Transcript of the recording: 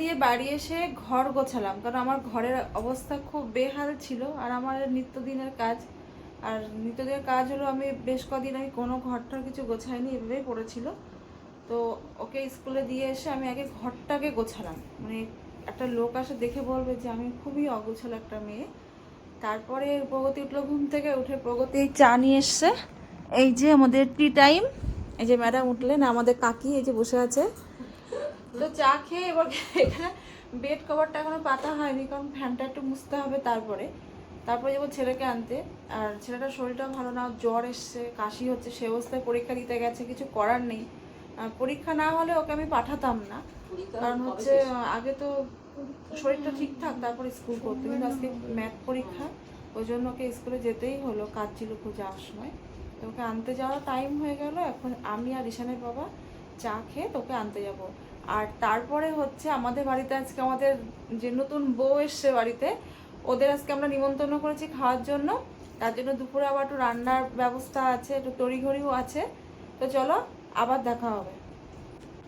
দিয়ে বাড়ি এসে ঘর গোছালাম, কারণ আমার ঘরের অবস্থা খুব বেহাল ছিল। আর আমার নিত্যদিনের কাজ, আর নিত্যদিনের কাজ হলো আমি বেশ কদিন আমি কোনো ঘরটার কিছু গোছাইনি, এভাবেই পড়েছিল। তো ওকে স্কুলে দিয়ে এসে আমি আগে ঘরটাকে গোছালাম, মানে একটা লোক আসে দেখে বলবে যে আমি খুবই অগোছালো একটা মেয়ে। তারপরে প্রগতি উঠলো ঘুম থেকে, উঠে প্রগতি চা নিয়ে এসছে। এই যে আমাদের টি টাইম, এই যে ম্যাডাম উঠলেন, আমাদের কাকি এই যে বসে আছে। তো চা খেয়ে এবার এখানে বেড কভারটা এখনো পাতা হয়নি, কারণ ফ্যানটা একটু মুছতে হবে। তারপরে যাবো ছেলেকে আনতে। আর ছেলেটার শরীরটাও ভালো না, জ্বর এসছে, কাশি হচ্ছে, সে অবস্থায় পরীক্ষা দিতে গেছে, কিছু করার নেই। পরীক্ষা না হলে ওকে আমি পাঠাতাম না, কারণ হচ্ছে আগে তো শরীরটা ঠিকঠাক তারপর স্কুল করতে, কিন্তু আজকে ম্যাথ পরীক্ষা, ওই জন্য ওকে স্কুলে যেতেই হলো, কাজ ছিল খুব যাওয়ার সময়। তো ওকে আনতে যাওয়ার টাইম হয়ে গেল। এখন আমি আর ঈশানের বাবা চা খেয়ে তোকে আনতে যাব। আর তারপরে হচ্ছে আমাদের বাড়িতে আজকে আমাদের যে নতুন বউ এসছে বাড়িতে, ওদের আজকে আমরা নিমন্ত্রণ করেছি খাওয়ার জন্য। তার জন্য দুপুরে আবার একটু রান্নার ব্যবস্থা আছে, একটু তড়িঘড়িও আছে। তো চলো, আবার দেখা হবে।